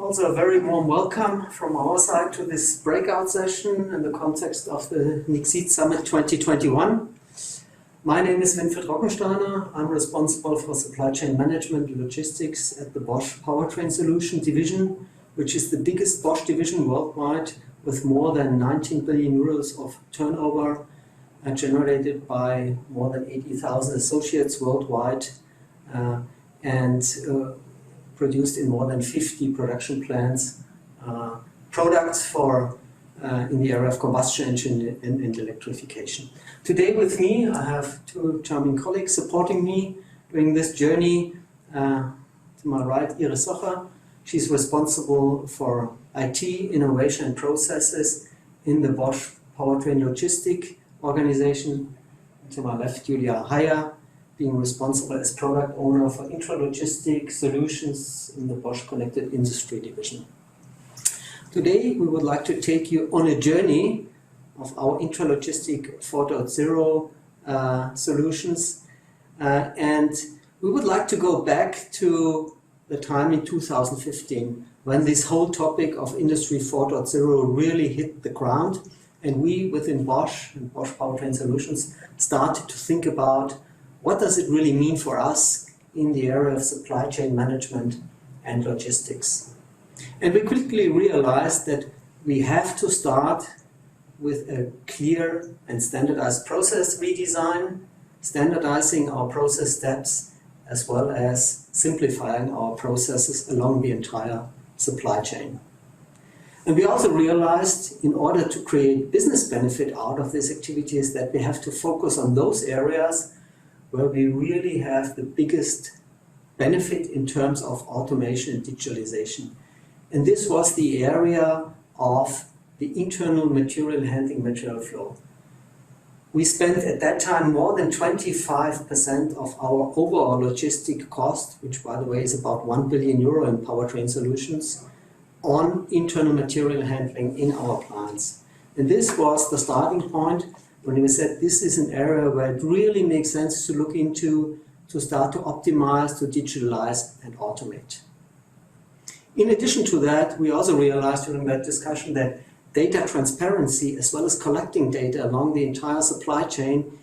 Also a very warm welcome from our side to this breakout session in the context of the NEXEEDit Summit 2021. My name is Winfried Rockensteiner. I'm responsible for supply chain management and logistics at the Bosch Powertrain Solutions division, which is the biggest Bosch division worldwide with more than 19 billion euros of turnover generated by more than 80,000 associates worldwide and produced in more than 50 production plants, products for in the area of combustion engine and electrification. Today with me I have two charming colleagues supporting me during this journey. To my right, Socher. She's responsible for IT, innovation and processes in the Bosch Powertrain Logistics organization. To my left, Julia Hayer, being responsible as product owner for intralogistics solutions in the Bosch Connected Industry division. Today we would like to take you on a journey of our intralogistic 4.0 solutions, and we would like to go back to the time in 2015 when this whole topic of Industry 4.0 really hit the ground, and we within Bosch and Bosch Powertrain Solutions started to think about what does it really mean for us in the area of supply chain management and logistics. And we quickly realized that we have to start with a clear and standardized process redesign, standardizing our process steps, as well as simplifying our processes along the entire supply chain. And we also realized, in order to create business benefit out of these activities, that we have to focus on those areas where we really have the biggest benefit in terms of automation and digitalization. And this was the area of the internal material handling, material flow. We spent at that time more than 25% of our overall logistic cost, which by the way is about 1 billion euro in Powertrain Solutions, on internal material handling in our plants. And this was the starting point when we said this is an area where it really makes sense to look into, to start to optimize, to digitalize and automate. In addition to that, we also realized during that discussion that data transparency as well as collecting data along the entire supply chain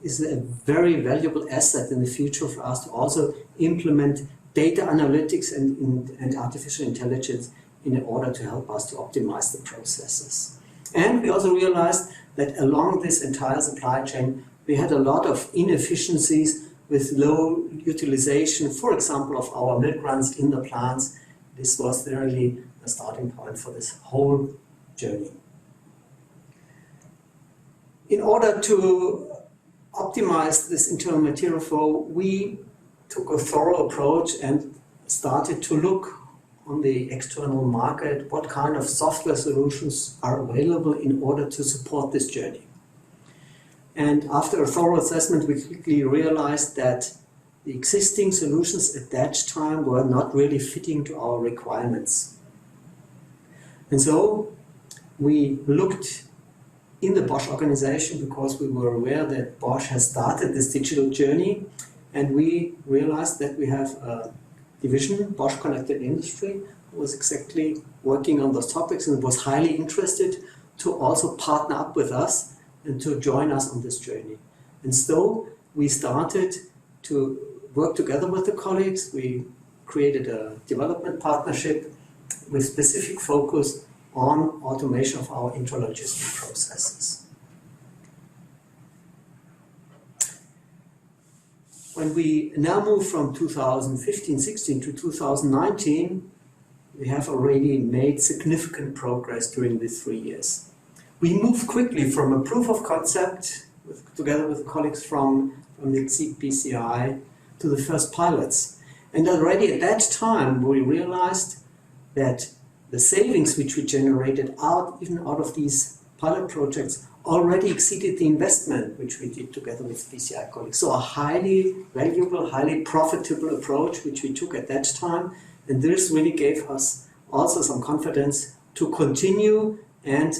is a very valuable asset in the future for us to also implement data analytics and artificial intelligence in order to help us to optimize the processes. And we also realized that along this entire supply chain, we had a lot of inefficiencies with low utilization, for example, of our milk runs in the plants. This was really the starting point for this whole journey. In order to optimize this internal material flow, we took a thorough approach and started to look on the external market, what kind of software solutions are available in order to support this journey. And after a thorough assessment, we quickly realized that the existing solutions at that time were not really fitting to our requirements. And so we looked in the Bosch organization because we were aware that Bosch has started this digital journey, and we realized that we have a division, Bosch Connected Industry, who was exactly working on those topics and was highly interested to also partner up with us and to join us on this journey. And so we started to work together with the colleagues. We created a development partnership with specific focus on automation of our intralogistic processes. When we now move from 2015-16 to 2019, we have already made significant progress during these 3 years. We moved quickly from a proof of concept, together with colleagues from NEXEEDit BCI, to the first pilots. And already at that time, we realized that the savings which we generated even out of these pilot projects already exceeded the investment which we did together with BCI colleagues. So a highly valuable, highly profitable approach which we took at that time, and this really gave us also some confidence to continue and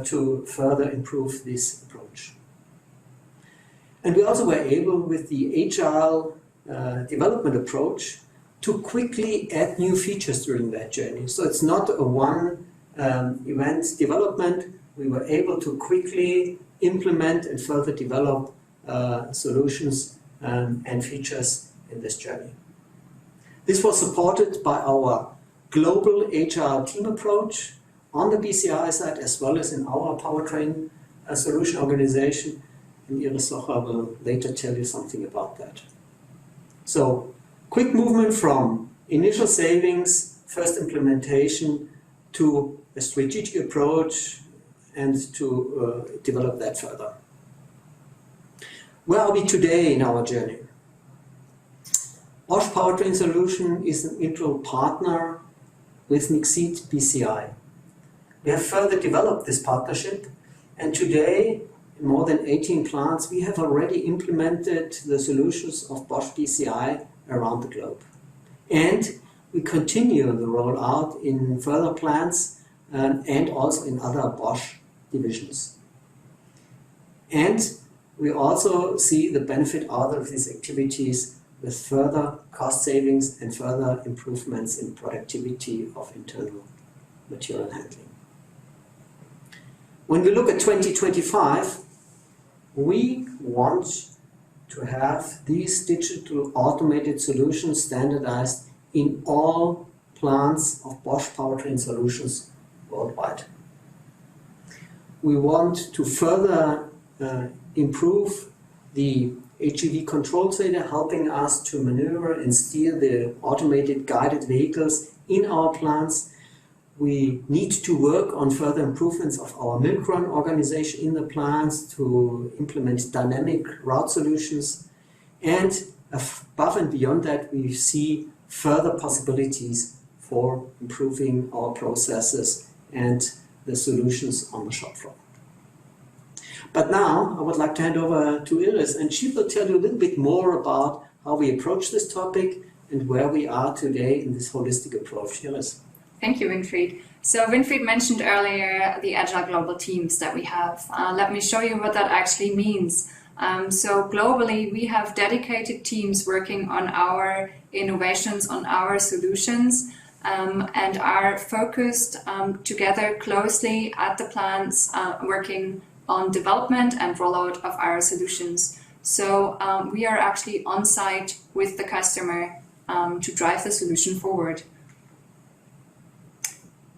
to further improve this approach. And we also were able, with the agile development approach, to quickly add new features during that journey. So it's not a one event development. We were able to quickly implement and further develop solutions and features in this journey. This was supported by our global HR team approach on the BCI side as well as in our powertrain solution organization. And Iris Socher will later tell you something about that. So, quick movement from initial savings, first implementation, to a strategic approach and to develop that further. Where are we today in our journey? Bosch Powertrain Solutions is an integral partner with NEXEEDit BCI. We have further developed this partnership, and today, in more than 18 plants, we have already implemented the solutions of Bosch BCI around the globe. And we continue the rollout in further plants and also in other Bosch divisions. And we also see the benefit out of these activities with further cost savings and further improvements in productivity of internal material handling. When we look at 2025, we want to have these digital automated solutions standardized in all plants of Bosch Powertrain Solutions worldwide. We want to further improve the AGV control data, helping us to maneuver and steer the automated guided vehicles in our plants. We need to work on further improvements of our milk run organization in the plants to implement dynamic route solutions. And above and beyond that, we see further possibilities for improving our processes and the solutions on the shop floor. But now I would like to hand over to Iris, and she will tell you a little bit more about how we approach this topic and where we are today in this holistic approach. Iris. Thank you, Winfried. So Winfried mentioned earlier the agile global teams that we have. Let me show you what that actually means. So globally, we have dedicated teams working on our innovations, on our solutions, and are focused together closely at the plants, working on development and rollout of our solutions. So we are actually on site with the customer to drive the solution forward.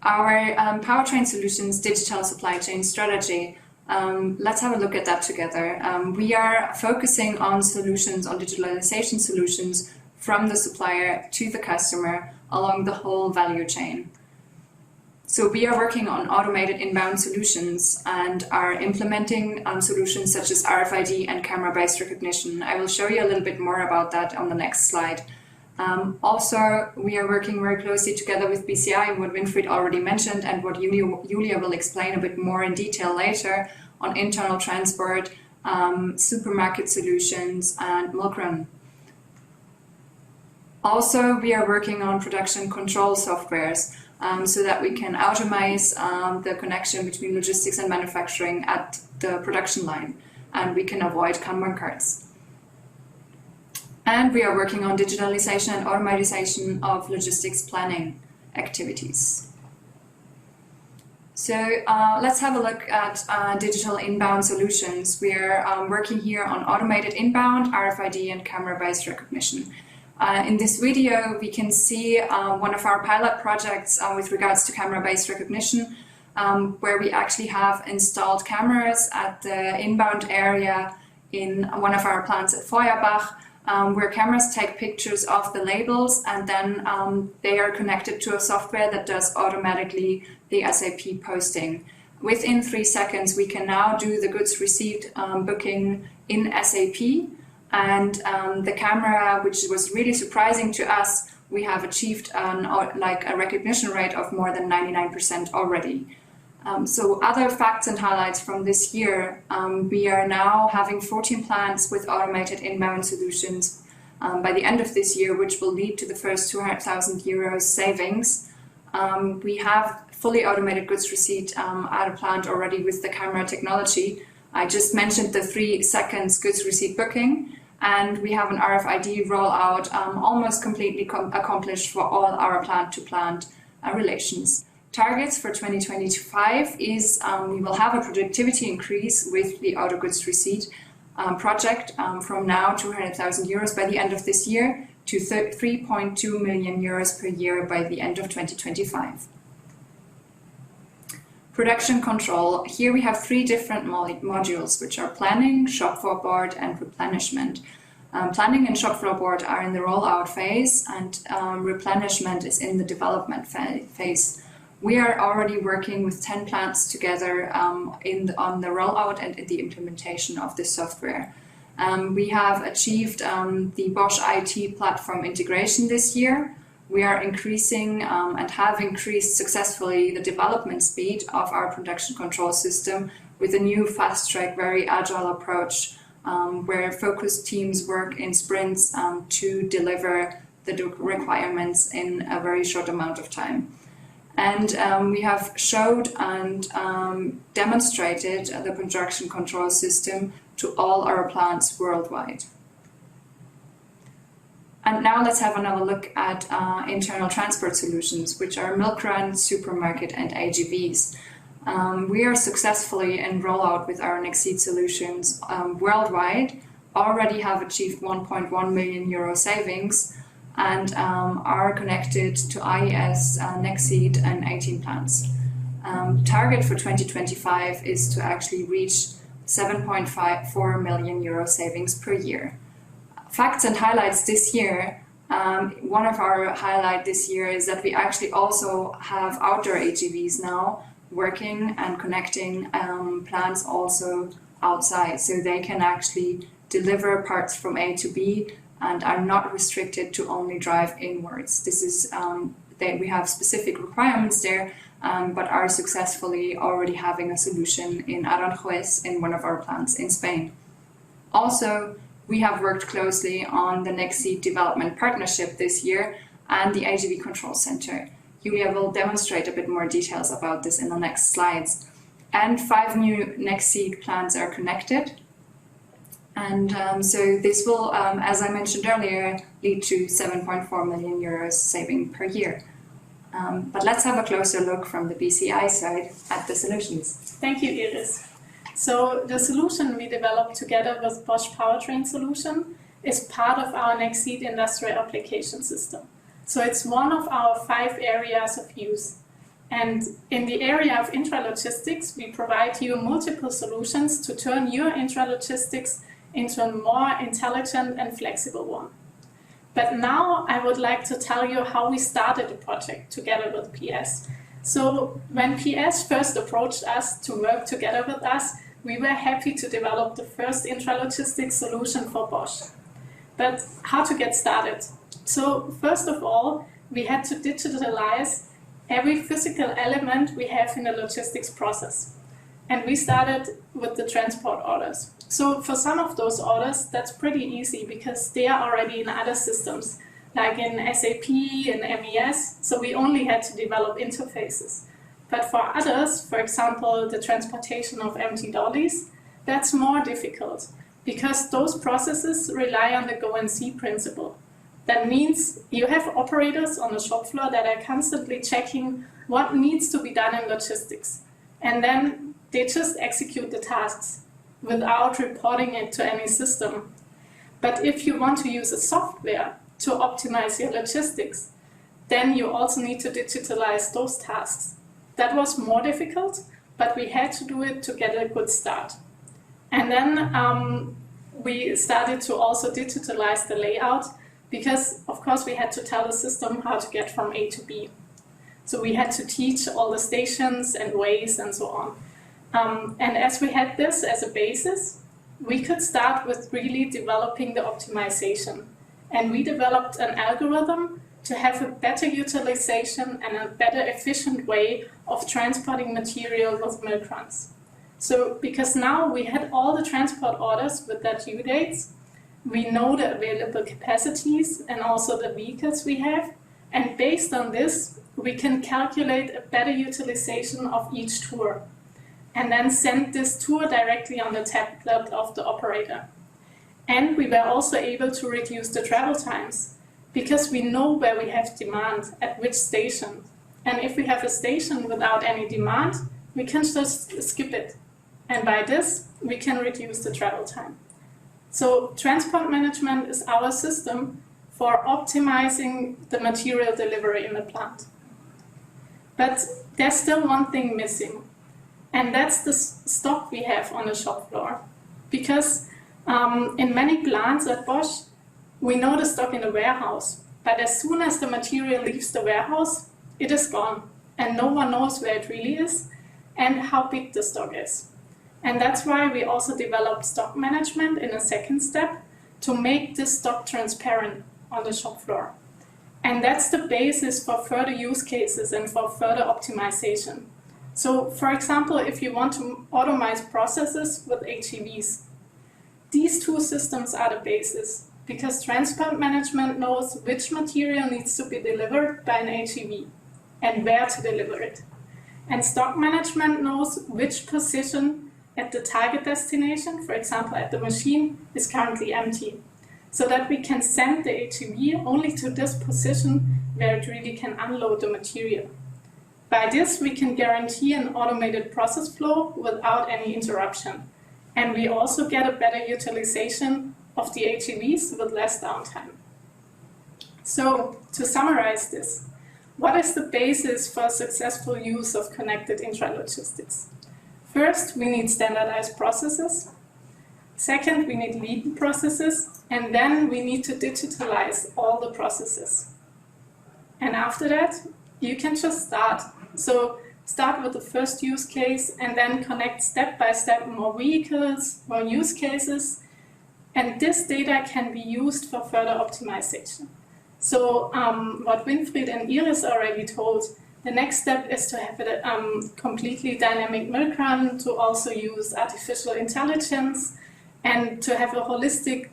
Our Powertrain Solutions digital supply chain strategy, let's have a look at that together. We are focusing on solutions, on digitalization solutions from the supplier to the customer along the whole value chain. So we are working on automated inbound solutions and are implementing solutions such as RFID and camera-based recognition. I will show you a little bit more about that on the next slide. Also, we are working very closely together with BCI, what Winfried already mentioned and what Julia will explain a bit more in detail later on internal transport, supermarket solutions and milk run. Also, we are working on production control softwares so that we can automate the connection between logistics and manufacturing at the production line, and we can avoid Kanban cards. And we are working on digitalization and automatization of logistics planning activities. So let's have a look at digital inbound solutions. We are working here on automated inbound, RFID and camera-based recognition. In this video, we can see one of our pilot projects with regards to camera-based recognition, where we actually have installed cameras at the inbound area in one of our plants at Feuerbach, where cameras take pictures of the labels and then they are connected to a software that does automatically the SAP posting. Within 3 seconds, we can now do the goods received booking in SAP. And the camera, which was really surprising to us, we have achieved a recognition rate of more than 99% already. So other facts and highlights from this year, we are now having 14 plants with automated inbound solutions by the end of this year, which will lead to the first 200,000 euros savings. We have fully automated goods receipt at a plant already with the camera technology. I just mentioned the 3 seconds goods receipt booking. and we have an RFID rollout almost completely accomplished for all our plant-to-plant relations. Targets for 2025 is we will have a productivity increase with the auto goods receipt project from now 200,000 euros by the end of this year to 3.2 million euros per year by the end of 2025. Production control. Here we have three different modules, which are planning, shop floor board, and replenishment. Planning and shop floor board are in the rollout phase, and replenishment is in the development phase. We are already working with 10 plants together on the rollout and in the implementation of this software. We have achieved the Bosch IT platform integration this year. We are increasing and have increased successfully the development speed of our production control system with a new fast-track, very agile approach where focused teams work in sprints to deliver the requirements in a very short amount of time. And we have showed and demonstrated the production control system to all our plants worldwide. And now let's have another look at internal transport solutions, which are milk run, supermarket, and AGVs. We are successfully in rollout with our NEXEEDit solutions worldwide, already have achieved 1.1 million euro savings, and are connected to IES, NEXEEDit, and 18 plants. Target for 2025 is to actually reach 7.4 million euro savings per year. Facts and highlights this year. One of our highlights this year is that we actually also have outdoor AGVs now working and connecting plants also outside, so they can actually deliver parts from A to B and are not restricted to only drive inwards. This is we have specific requirements there, but are successfully already having a solution in Aranjuez in one of our plants in Spain. Also, we have worked closely on the NEXEEDit development partnership this year and the AGV Control Center. Julia will demonstrate a bit more details about this in the next slides. And 5 new NEXEEDit plants are connected. And so this will, as I mentioned earlier, lead to 7.4 million euros saving per year. But let's have a closer look from the BCI side at the solutions. Thank you, Iris. So the solution we developed together with Bosch Powertrain Solutions is part of our NEXEEDit industrial application system. So it's one of our 5 areas of use. And in the area of intralogistics, we provide you multiple solutions to turn your intralogistics into a more intelligent and flexible one. But now I would like to tell you how we started the project together with PS. So when PS first approached us to work together with us, we were happy to develop the first intralogistics solution for Bosch. But how to get started? So first of all, we had to digitalize every physical element we have in the logistics process. And we started with the transport orders. So for some of those orders, that's pretty easy because they are already in other systems, like in SAP and MES, so we only had to develop interfaces. But for others, for example, the transportation of empty dollies, that's more difficult because those processes rely on the go and see principle. That means you have operators on the shop floor that are constantly checking what needs to be done in logistics. And then they just execute the tasks without reporting it to any system. But if you want to use a software to optimize your logistics, then you also need to digitalize those tasks. That was more difficult, but we had to do it to get a good start. And then we started to also digitalize the layout because, of course, we had to tell the system how to get from A to B. So we had to teach all the stations and ways and so on. And as we had this as a basis, we could start with really developing the optimization. And we developed an algorithm to have a better utilization and a better efficient way of transporting material with milk runs. So because now we had all the transport orders with their due dates, we know the available capacities and also the vehicles we have. And based on this, we can calculate a better utilization of each tour and then send this tour directly on the tablet of the operator. And we were also able to reduce the travel times because we know where we have demand at which station. And if we have a station without any demand, we can just skip it. And by this, we can reduce the travel time. So transport management is our system for optimizing the material delivery in the plant. But there's still one thing missing, and that's the stock we have on the shop floor. Because in many plants at Bosch, we know the stock in the warehouse, but as soon as the material leaves the warehouse, it is gone, and no one knows where it really is and how big the stock is. And that's why we also developed stock management in a second step to make this stock transparent on the shop floor. And that's the basis for further use cases and for further optimization. So, for example, if you want to automate processes with AGVs, these two systems are the basis, because transport management knows which material needs to be delivered by an AGV and where to deliver it. And stock management knows which position at the target destination, for example at the machine, is currently empty, so that we can send the AGV only to this position where it really can unload the material. By this, we can guarantee an automated process flow without any interruption. And we also get a better utilization of the AGVs with less downtime. So, to summarize this, what is the basis for successful use of connected intralogistics? First, we need standardized processes. Second, we need lean processes. And then we need to digitalize all the processes. And after that, you can just start. So start with the first use case and then connect step by step more vehicles, more use cases. And this data can be used for further optimization. So what Winfried and Iris already told, the next step is to have a completely dynamic milk run, to also use artificial intelligence, and to have a holistic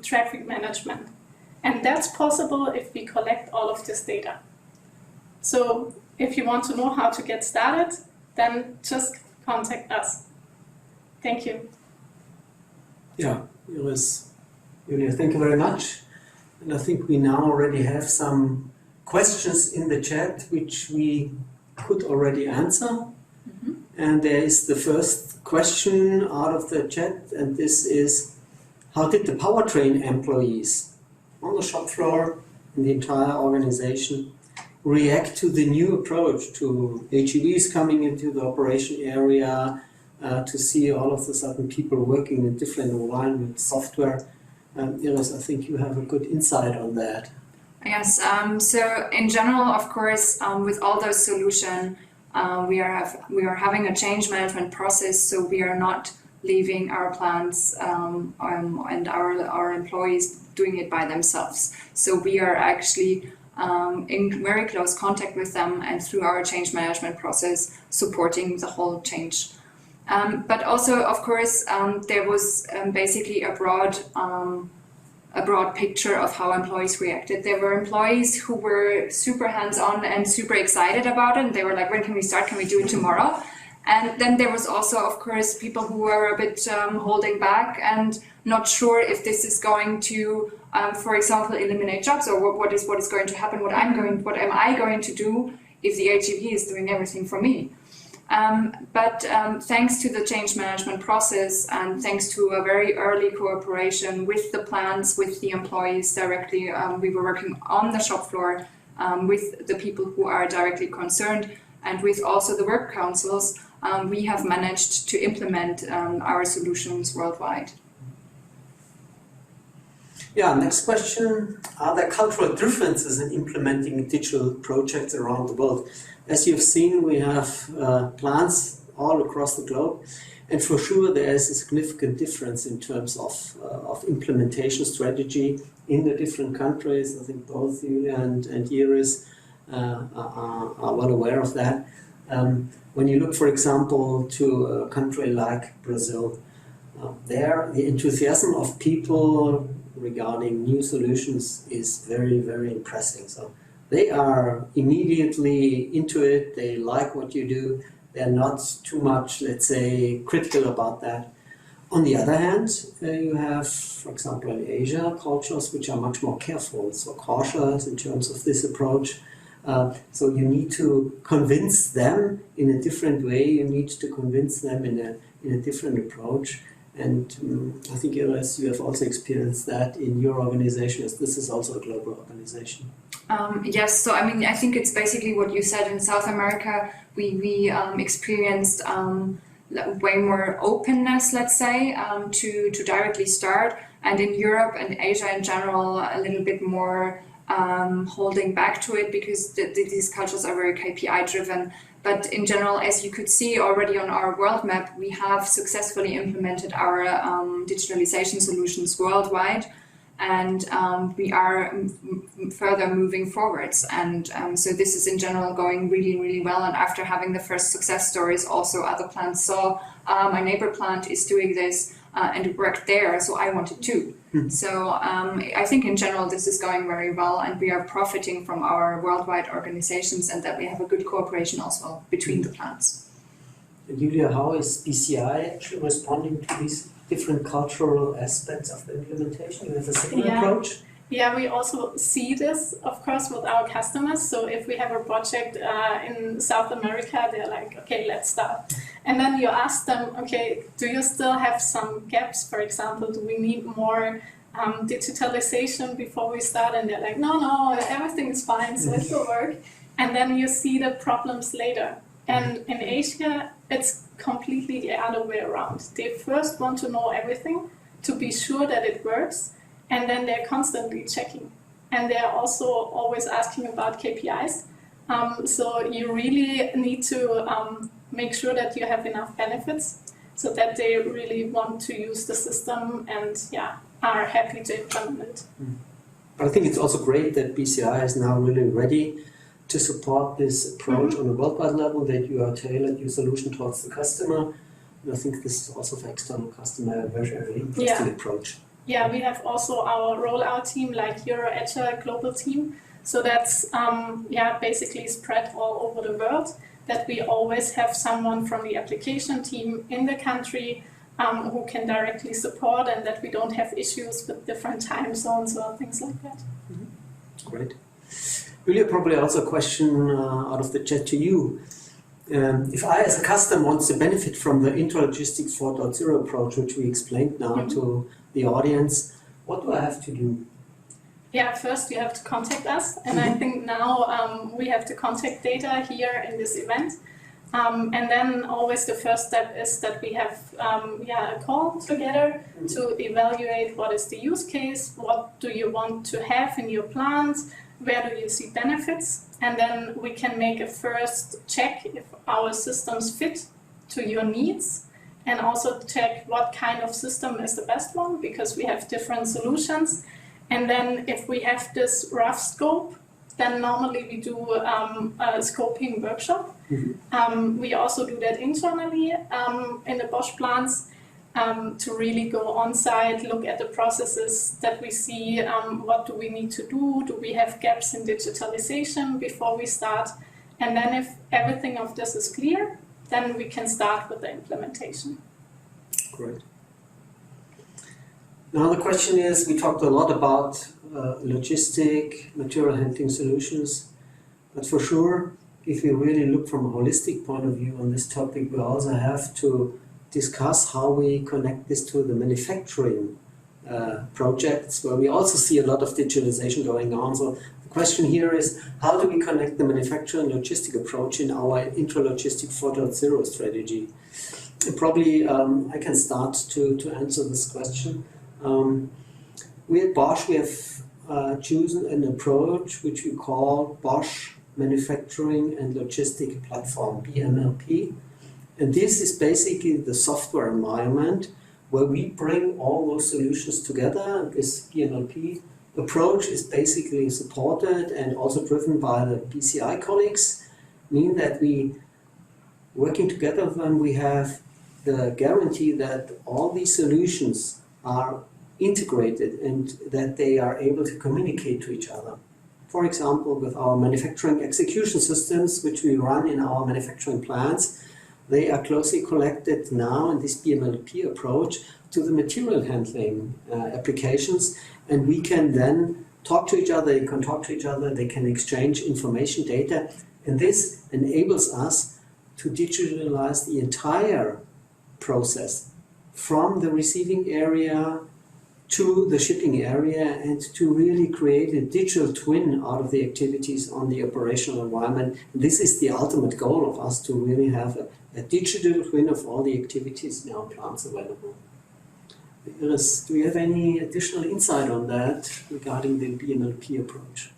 traffic management. And that's possible if we collect all of this data. So if you want to know how to get started, then just contact us. Thank you. Yeah, Iris, Julia, thank you very much. And I think we now already have some questions in the chat which we could already answer. Mm-hmm. And there is the first question out of the chat, and this is: how did the powertrain employees on the shop floor in the entire organization react to the new approach, to AGVs coming into the operation area, to see all of a sudden people working in different environments, software? Iris, I think you have a good insight on that. Yes, so in general, of course, with all those solutions, we are having a change management process, so we are not leaving our plants and our employees doing it by themselves. So we are actually in very close contact with them, and through our change management process, supporting the whole change. But also, of course, there was basically a broad picture of how employees reacted. There were employees who were super hands-on and super excited about it. And they were like, when can we start? Can we do it tomorrow? And then there was also, of course, people who were a bit holding back and not sure if this is going to, for example, eliminate jobs, or what is going to happen, what am I going to do if the AGV is doing everything for me? But thanks to the change management process and thanks to a very early cooperation with the plants, with the employees directly, we were working on the shop floor with the people who are directly concerned, and with also the work councils, we have managed to implement our solutions worldwide. Yeah, next question. Are there cultural differences in implementing digital projects around the world? As you've seen, we have plants all across the globe, and for sure there is a significant difference in terms of implementation strategy in the different countries. I think both Julia and Iris are well aware of that. When you look, for example, to a country like Brazil, there the enthusiasm of people regarding new solutions is very, very impressive. So they are immediately into it, they like what you do, they're not too much, let's say, critical about that. On the other hand, you have, for example, in Asia, cultures which are much more careful, so cautious in terms of this approach. So you need to convince them in a different way, you need to convince them in a different approach. And I think, Iris, you have also experienced that in your organization, as this is also a global organization. Yes, so I mean, I think it's basically what you said. In South America, we experienced way more openness, let's say, to directly start. And in Europe and Asia in general, a little bit more holding back to it, because these cultures are very KPI driven. But in general, as you could see already on our world map, we have successfully implemented our digitalization solutions worldwide, and we are further moving forwards. And so this is in general going really, really well. And after having the first success stories, also other plants saw my neighbor plant is doing this and it worked there, so I wanted to. So I think in general this is going very well, and we are profiting from our worldwide organizations, and that we have a good cooperation also between the plants. Julia, how is BCI actually responding to these different cultural aspects of the implementation? You have a similar approach? Yeah, we also see this, of course, with our customers. So if we have a project in South America, they're like, okay, let's start. And then you ask them, okay, do you still have some gaps? For example, do we need more digitalization before we start? And they're like, no, everything is fine, so it will work. And then you see the problems later. And in Asia, it's completely the other way around. They first want to know everything to be sure that it works, and then they're constantly checking. And they're also always asking about KPIs. So you really need to make sure that you have enough benefits so that they really want to use the system and are happy to implement it. But I think it's also great that BCI is now really ready to support this approach on a worldwide level, that you are tailored your solution towards the customer. And I think this is also for external customer a very interesting approach. Yeah, we have also our rollout team, like Euro Agile global team. So that's basically spread all over the world, that we always have someone from the application team in the country who can directly support, and that we don't have issues with different time zones or things like that. Great. Julia, probably also a question out of the chat to you. If I, as a customer, want to benefit from the intralogistics 4.0 approach, which we explained now to the audience, what do I have to do? Yeah, first you have to contact us, and I think now we have the contact data here in this event. And then always the first step is that we have a call together to evaluate what is the use case, what do you want to have in your plant, where do you see benefits, and then we can make a first check if our systems fit to your needs, and also check what kind of system is the best one, because we have different solutions. And then if we have this rough scope, then normally we do a scoping workshop. We also do that internally in the Bosch plants to really go on site, look at the processes that we see, what do we need to do we have gaps in digitalization before we start, and then if everything of this is clear, then we can start with the implementation. Great. Now the question is, we talked a lot about logistic, material handling solutions, but for sure, if we really look from a holistic point of view on this topic, we also have to discuss how we connect this to the manufacturing projects, where we also see a lot of digitalization going on. So the question here is, how do we connect the manufacturing logistic approach in our intralogistic 4.0 strategy? And probably I can start to answer this question. We at Bosch, we have chosen an approach which we call Bosch Manufacturing and Logistic Platform, BMLP. And this is basically the software environment where we bring all those solutions together. This BMLP approach is basically supported and also driven by the BCI colleagues, meaning that we, working together with them, we have the guarantee that all these solutions are integrated and that they are able to communicate to each other. For example, with our manufacturing execution systems, which we run in our manufacturing plants, they are closely connected now in this BMLP approach to the material handling applications, and we can then talk to each other, they can talk to each other, they can exchange information, data, and this enables us to digitalize the entire process from the receiving area to the shipping area, and to really create a digital twin out of the activities on the operational environment. This is the ultimate goal of us, to really have a digital twin of all the activities in our plants available. Iris, do you have any additional insight on that regarding the BMLP approach?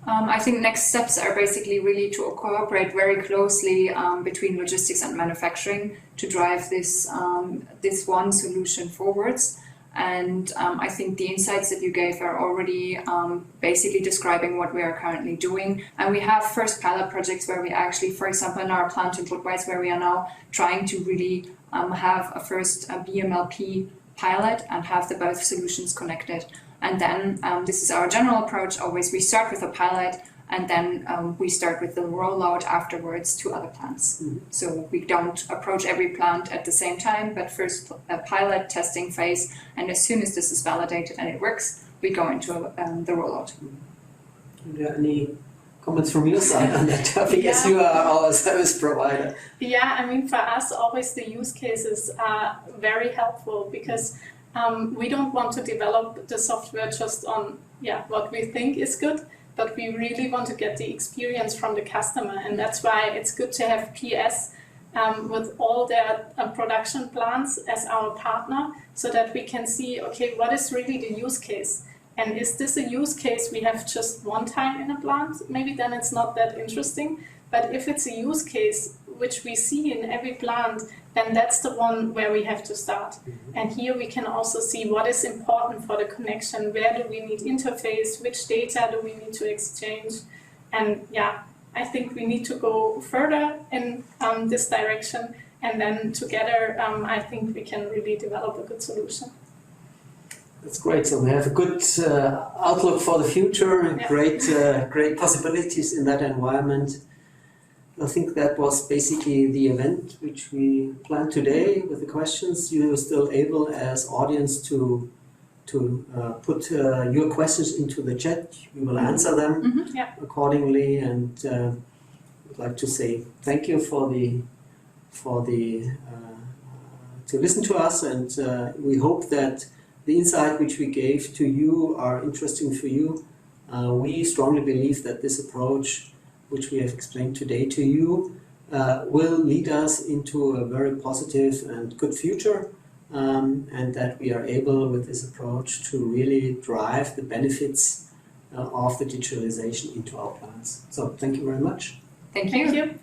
I think next steps are basically really to cooperate very closely between logistics and manufacturing to drive this one solution forwards. And I think the insights that you gave are already basically describing what we are currently doing. And we have first pilot projects where we actually, for example, in our plant in Budweis, where we are now trying to really have a first BMLP pilot and have the both solutions connected. And then this is our general approach. Always we start with a pilot, and then we start with the rollout afterwards to other plants. Mm-hmm. So we don't approach every plant at the same time, but first a pilot testing phase, and as soon as this is validated and it works, we go into the rollout. Are there any comments from your side on that topic, as you are our service provider? Yeah, I mean, for us, always the use cases are very helpful, because we don't want to develop the software just on what we think is good, but we really want to get the experience from the customer, and that's why it's good to have PS with all their production plants as our partner, so that we can see, okay, what is really the use case? And is this a use case we have just one time in a plant? Maybe then it's not that interesting. But if it's a use case which we see in every plant, then that's the one where we have to start. Mm-hmm. And here we can also see what is important for the connection, where do we need interface, which data do we need to exchange. And I think we need to go further in this direction, and then together I think we can really develop a good solution. That's great. So we have a good outlook for the future, and great possibilities in that environment. I think that was basically the event which we planned today with the questions. You are still able, as audience, to put your questions into the chat. We will answer them accordingly, and I'd like to say thank you for to listen to us, and we hope that the insight which we gave to you are interesting for you. We strongly believe that this approach, which we have explained today to you, will lead us into a very positive and good future, and that we are able with this approach to really drive the benefits of the digitalization into our plants. So thank you very much. Thank you.